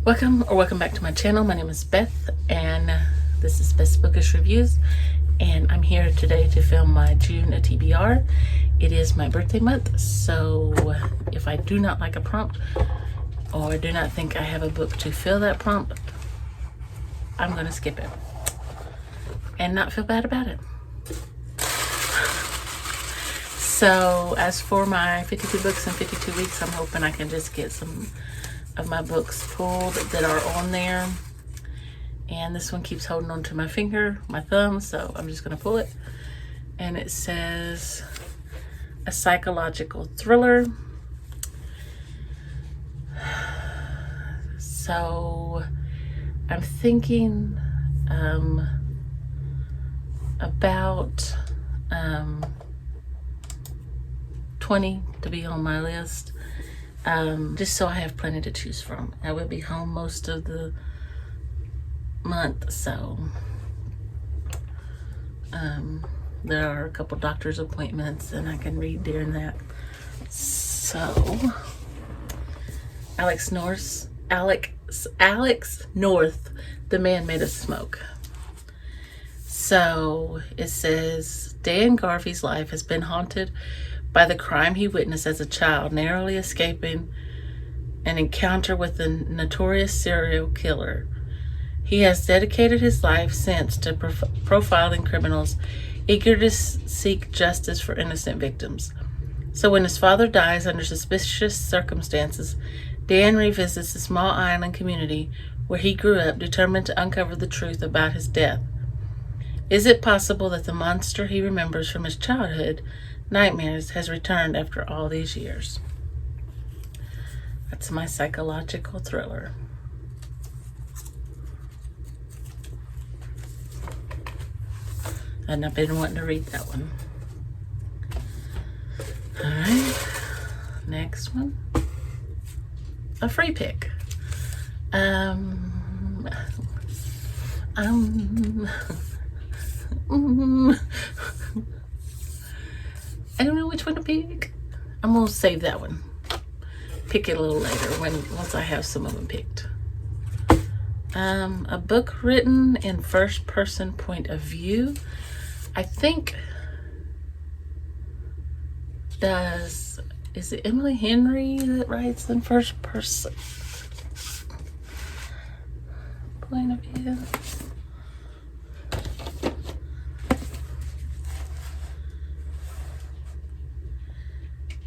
Welcome back to my channel. My name is Beth, and this is Beth's Bookish Reviews, and I'm here today to film my June TBR. It is my birthday month, so if I do not like a prompt or do not think I have a book to fill that prompt, I'm going to skip it and not feel bad about it. So as for my 52 books in 52 weeks, I'm hoping I can just get some of my books pulled that are on there. And this one keeps holding on to my finger, my thumb, so I'm just going to pull it. And it says a psychological thriller. So I'm thinking about 20 to be on my list, just so I have plenty to choose from. I will be home most of the month, so there are a couple doctor's appointments and I can read during that. So Alex North, The Man Made of Smoke. So it says Dan Garvey's life has been haunted by the crime he witnessed as a child, narrowly escaping an encounter with a notorious serial killer. He has dedicated his life since to profiling criminals, eager to seek justice for innocent victims. So when his father dies under suspicious circumstances, Dan revisits the small island community where he grew up, determined to uncover the truth about his death. Is it possible that the monster he remembers from his childhood nightmares has returned after all these years? That's my psychological thriller. And I've been wanting to read that one. All right, next one. A free pick. I don't know which one to pick. I'm gonna save that one. Pick it a little later once I have some of them picked. A book written in first person point of view. I think is it Emily Henry that writes in first person point of view?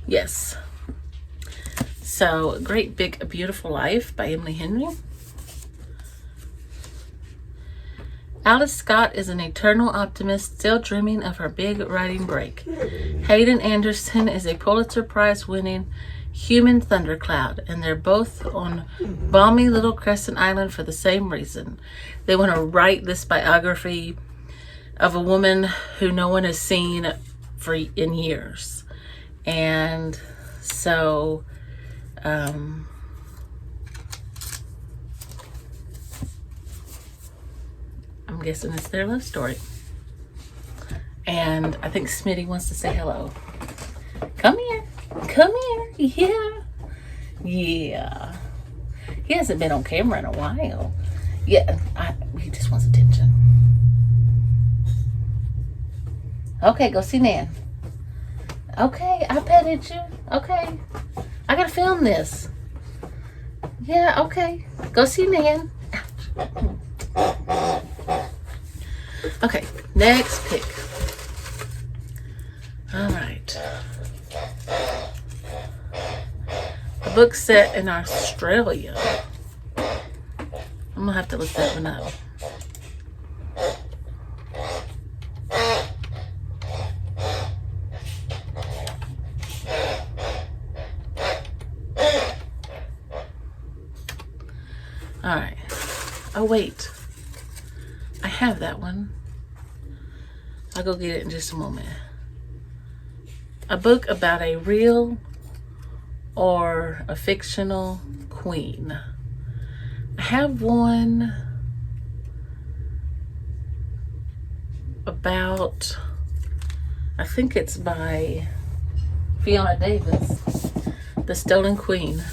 Yes. So, Great Big Beautiful Life by Emily Henry. Alice Scott is an eternal optimist, still dreaming of her big writing break. Hayden Anderson is a Pulitzer Prize winning human thundercloud, and they're both on balmy little Crescent Island for the same reason. They want to write this biography of a woman who no one has seen in years. And so I'm guessing it's their love story. And I think Smitty wants to say hello. Come here. Come here. Yeah. He hasn't been on camera in a while. Yeah, he just wants attention. Okay, go see Nan. Okay, I petted you. Okay. I gotta film this. Yeah, okay. Go see Nan. Okay, next pick. Alright. A book set in Australia. I'm gonna have to look that one up. Alright. Oh, wait. I have that one. I'll go get it in just a moment. A book about a real or a fictional queen. I have one about, I think it's by Fiona Davis, The Stolen Queen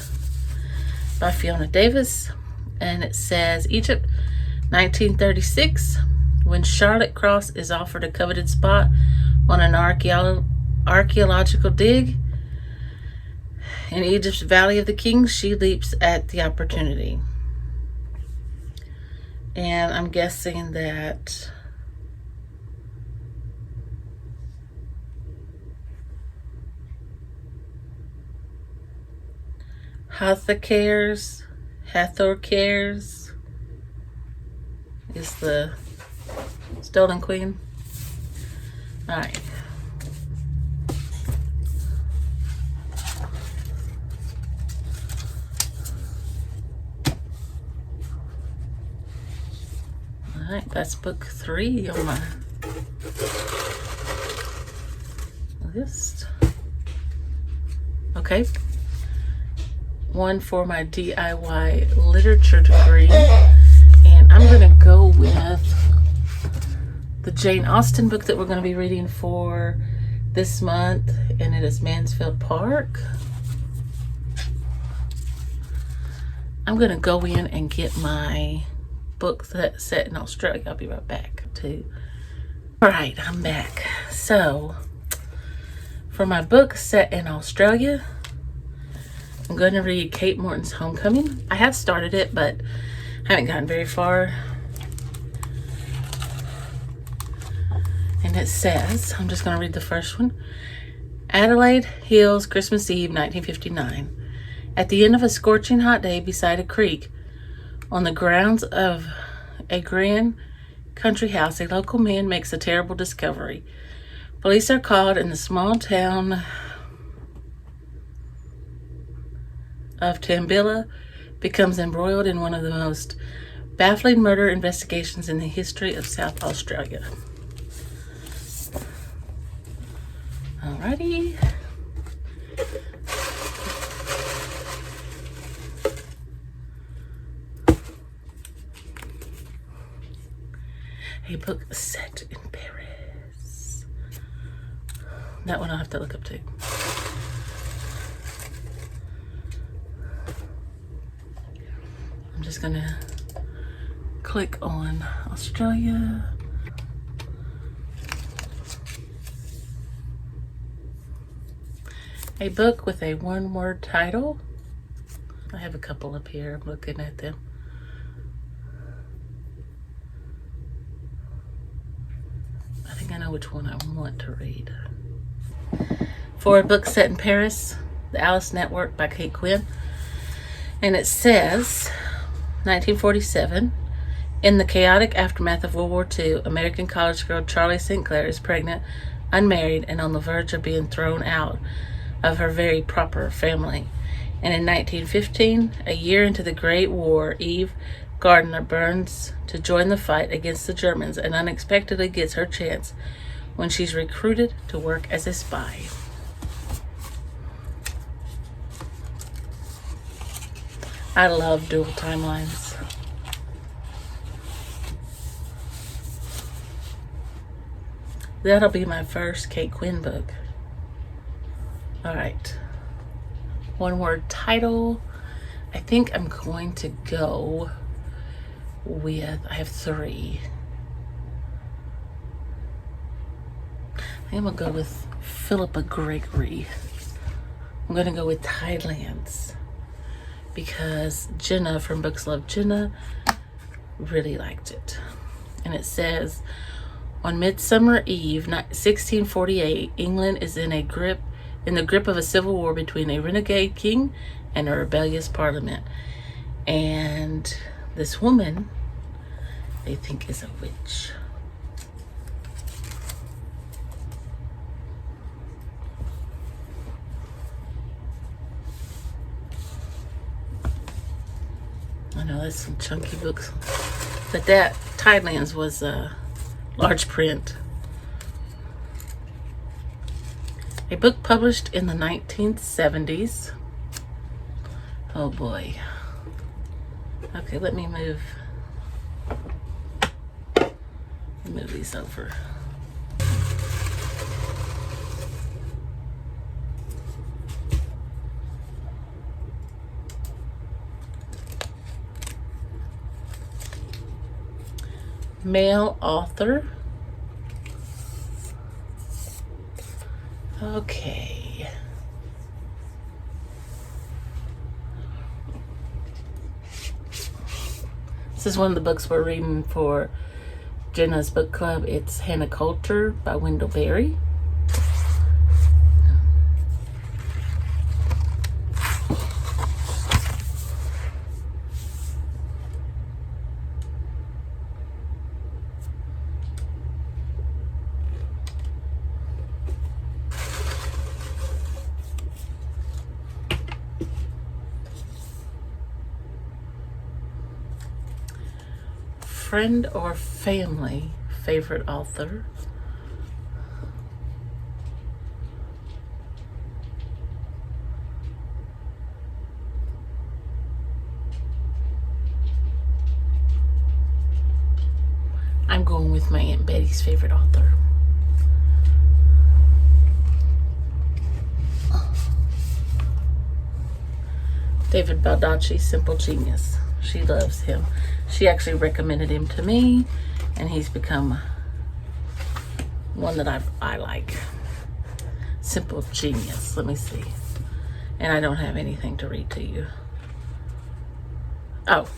by Fiona Davis. And it says, Egypt, 1936, when Charlotte Cross is offered a coveted spot on an archaeological dig in Egypt's Valley of the Kings, she leaps at the opportunity. And I'm guessing that Hathor cares is the stolen queen. All right. All right, that's book 3 on my list. Okay. One for my DIY literature degree. And I'm going to go with the Jane Austen book that we're going to be reading for this month, and it is Mansfield Park. I'm going to go in and get my book that's set in Australia. I'll be right back too. All right, I'm back. So for my book set in Australia, I'm going to read Kate Morton's Homecoming. I have started it, but I haven't gotten very far. And it says, I'm just going to read the first one. Adelaide Hills, Christmas Eve, 1959. At the end of a scorching hot day beside a creek, on the grounds of a grand country house, a local man makes a terrible discovery. Police are called, and the small town of Tambilla becomes embroiled in one of the most baffling murder investigations in the history of South Australia. Alrighty. A book set in Paris. That one I'll have to look up too. I'm just gonna click on Australia. A book with a one-word title. I have a couple up here. I'm looking at them. I think I know which one I want to read. For a book set in Paris, The Alice Network by Kate Quinn. And it says, 1947, in the chaotic aftermath of World War II, American college girl Charlie St. Clair is pregnant, unmarried, and on the verge of being thrown out of her very proper family. And in 1915, a year into the Great War, Eve Gardner burns to join the fight against the Germans and unexpectedly gets her chance when she's recruited to work as a spy. I love dual timelines. That'll be my first Kate Quinn book. All right. One word title. I think I'm going to go with, I have 3. I think I'm going to go with Philippa Gregory. I'm going to go with Tidelands because Jenna from Books Love Jenna really liked it. And it says, on Midsummer Eve, 1648, England is in the grip of a civil war between a renegade king and a rebellious parliament. And this woman, they think, is a witch. I know that's some chunky books, but that Tidelands was large print. A book published in the 1970s. Oh boy. Okay, let me move these over. Male author. Okay. This is one of the books we're reading for Jenna's book club. It's Hannah Coulter by Wendell Berry. Friend or family favorite author. I'm going with my Aunt Betty's favorite author. David Baldacci's Simple Genius. She loves him. She actually recommended him to me, and he's become one that I like. Simple Genius. Let me see. And I don't have anything to read to you. Oh.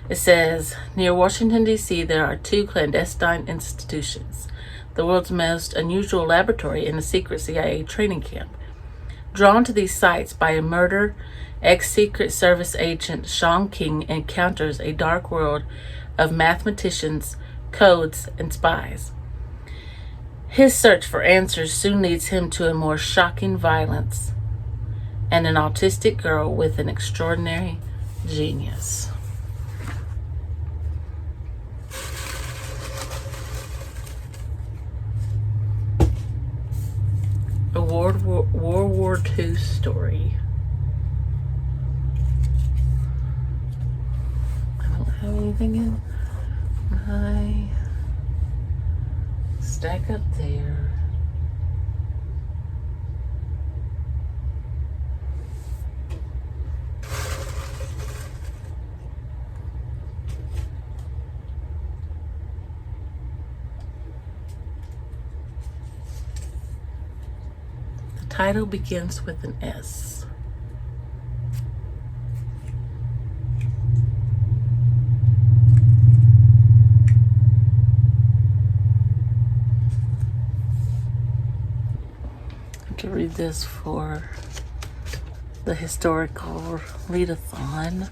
It says, near Washington, D.C., there are 2 clandestine institutions, the world's most unusual laboratory and a secret CIA training camp. Drawn to these sites by a murder, ex-Secret Service agent Sean King encounters a dark world of mathematicians, codes, and spies. His search for answers soon leads him to a more shocking violence and an autistic girl with an extraordinary genius. A World War II story. I don't have anything in my stack up there. Title begins with an S. I have to read this for the historical readathon.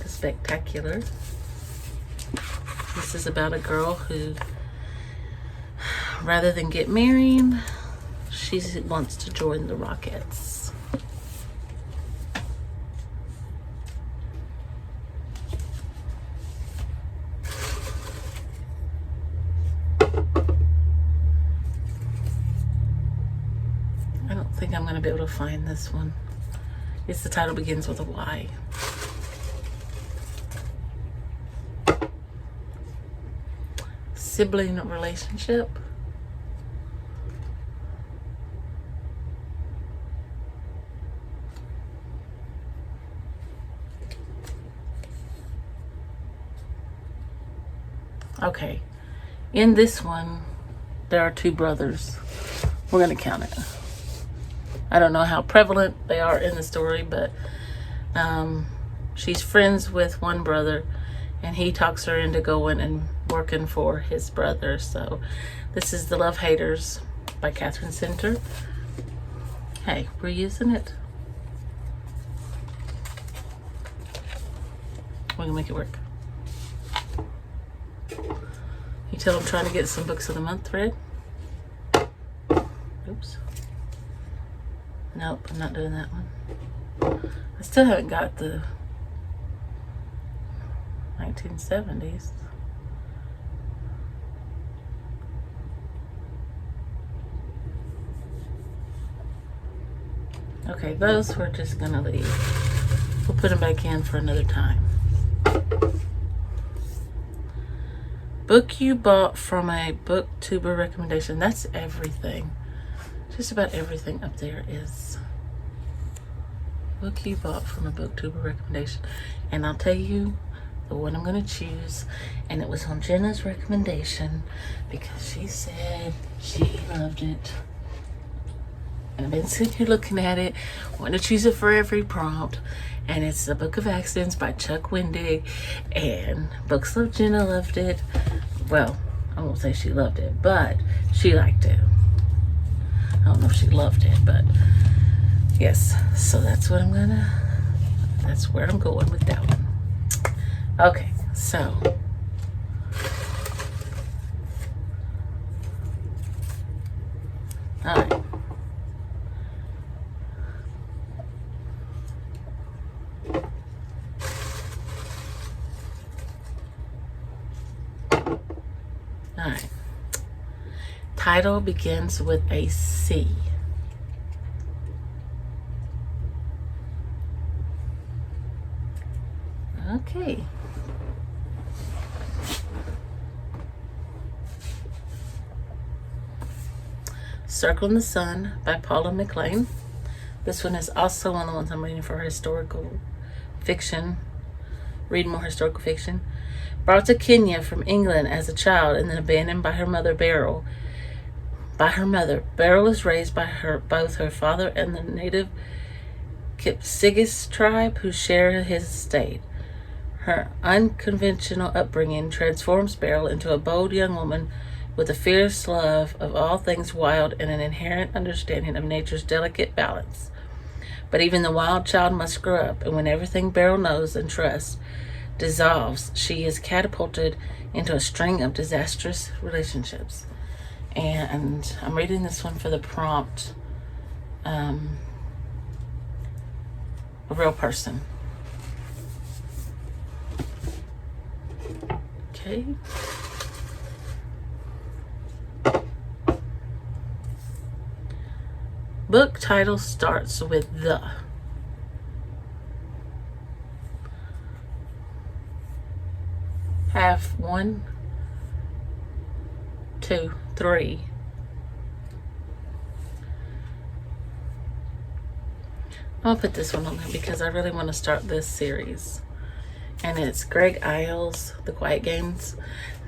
Spectacular. This is about a girl who, rather than get married, she wants to join the Rockets. I don't think I'm going to be able to find this one. The title begins with a Y. Sibling relationship. Okay, in this one there are 2 brothers. We're gonna count it. I don't know how prevalent they are in the story, but she's friends with one brother and he talks her into going and working for his brother. So this is The Love Haters by Catherine Center. Hey, we're using it. We're gonna make it work. You tell I'm trying to get some books of the month read. Oops. Nope, I'm not doing that one. I still haven't got the 1970s. Okay, those we're just gonna leave. We'll put them back in for another time. Book you bought from a booktuber recommendation. That's everything. Just about everything up there is book you bought from a booktuber recommendation. And I'll tell you the one I'm going to choose. And it was on Jenna's recommendation because she said she loved it. And I've been sitting here looking at it, wanting to choose it for every prompt. And it's The Book of Accidents by Chuck Wendig. And Books Love Jenna loved it. Well, I won't say she loved it, but she liked it. I don't know if she loved it, but yes. So that's what that's where I'm going with that one. Okay, so. All right. All right. Title begins with a C. Okay. Circle in the Sun by Paula McLean. This one is also one of the ones I'm reading for historical fiction. Read more historical fiction. Brought to Kenya from England as a child and then abandoned by her mother, Beryl. Beryl is raised by both her father and the native Kipsigis tribe who share his estate. Her unconventional upbringing transforms Beryl into a bold young woman with a fierce love of all things wild and an inherent understanding of nature's delicate balance. But even the wild child must grow up, and when everything Beryl knows and trusts dissolves, she is catapulted into a string of disastrous relationships. And I'm reading this one for the prompt, a real person. Okay. Book title starts with the. Have 1, 2, 3. I'll put this one on there because I really want to start this series. And it's Greg Iles, The Quiet Games.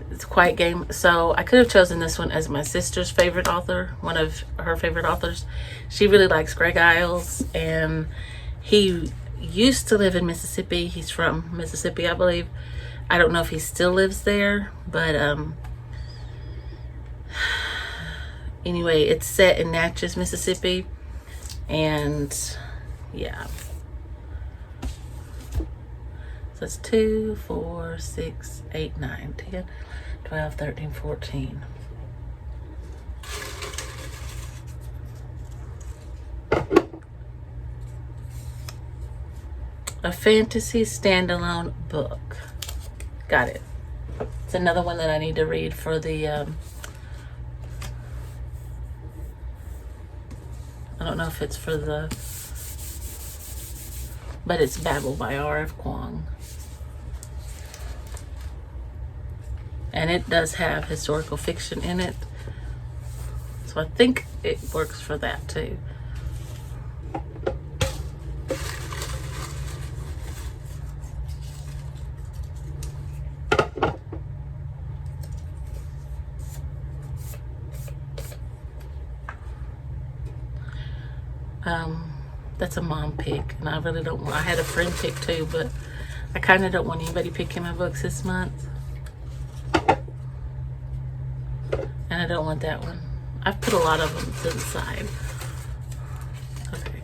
It's a Quiet Game. So I could have chosen this one as my sister's favorite author, one of her favorite authors. She really likes Greg Iles, and he used to live in Mississippi. He's from Mississippi, I believe. I don't know if he still lives there, but anyway, it's set in Natchez, Mississippi, and yeah. So it's 2, 4, 6, 8, 9, 10, 12, 13, 14. A fantasy standalone book. Got it. It's another one that I need to read for the, I don't know if it's for the, but it's Babel by R.F. Kuang. And it does have historical fiction in it. So I think it works for that too. That's a mom pick, and I really don't want, I had a friend pick too, but I kind of don't want anybody picking my books this month. And I don't want that one. I've put a lot of them to the side. Okay.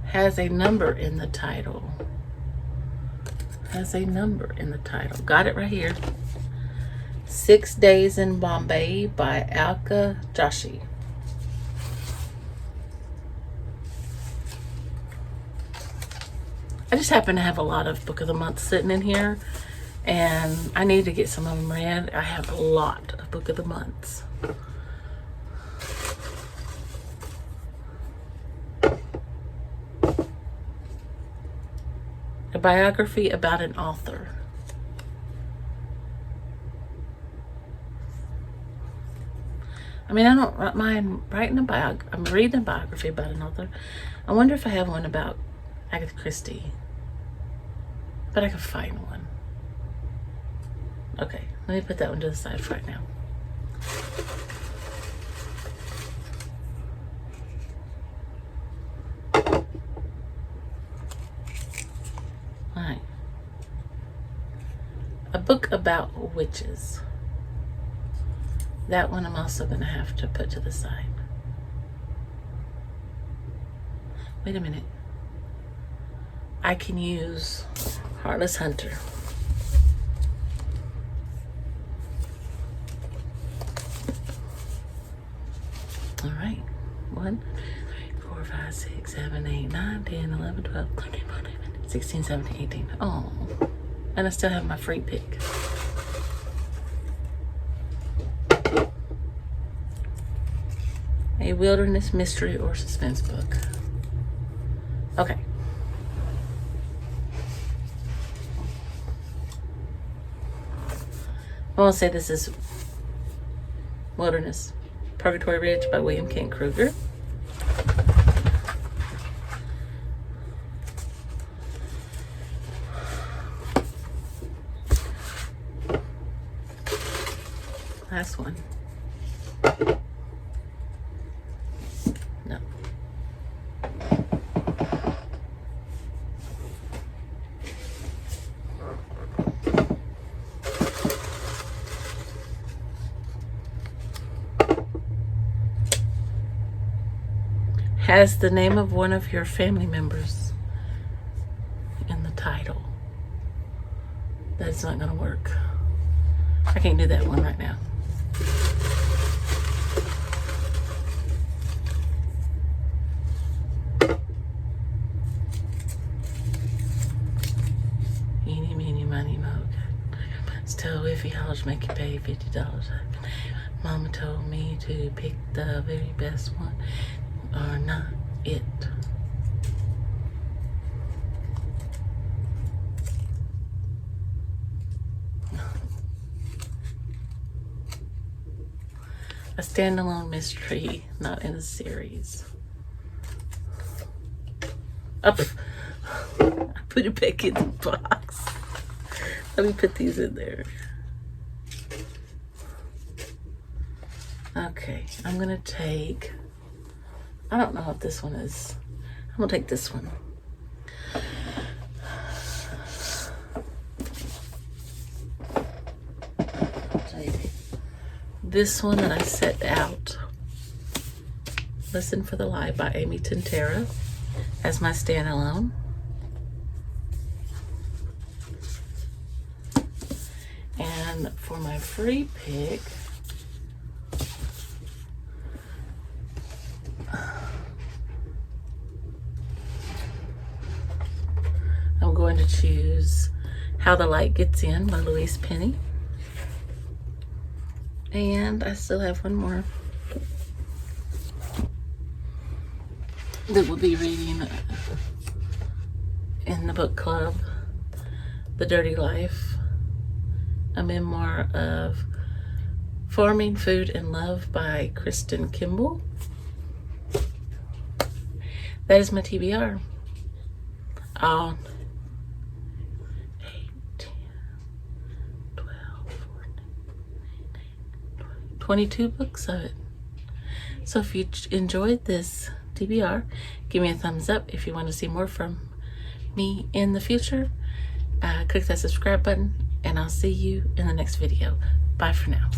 Has a number in the title. Has a number in the title. Got it right here. 6 Days in Bombay by Alka Joshi. I just happen to have a lot of Book of the Month sitting in here, and I need to get some of them read. I have a lot of Book of the Months. A biography about an author. I mean, I don't mind writing a biography. I'm reading a biography about an author. I wonder if I have one about Agatha Christie. But I can find one. Okay, let me put that one to the side for right now. Alright. A book about witches. That one I'm also going to have to put to the side. Wait a minute. I can use Heartless Hunter. All right. 1, 2, 3, 4, 5, 6, 7, 8, 9, 10, 11, 12, 13, 14, 15, 16, 17, 18. Oh. And I still have my free pick. A wilderness mystery or suspense book. Okay. I want to say this is Wilderness. Purgatory Ridge by William Kent Kruger. Last one. No. Has the name of one of your family members in the title. That's not going to work. I can't do that one right now. Eeny, meeny, miny, mo. Still, if he hollers, make you pay $50. Mama told me to pick the very best one. Or not it. A standalone mystery, not in a series. Up. I put it back in the box. Let me put these in there. Okay, I'm gonna take, I don't know if this one is, I'm gonna take this one. Take this one that I set out, Listen for the Lie by Amy Tintera, as my standalone. And for my free pick, I'm going to choose How the Light Gets In by Louise Penny. And I still have one more that we'll be reading in the book club, The Dirty Life, a memoir of farming, food, and love by Kristen Kimball. That is my TBR. 8, 10, 12, 14, 22 books of it. So if you enjoyed this TBR, give me a thumbs up. If you want to see more from me in the future, click that subscribe button, and I'll see you in the next video. Bye for now.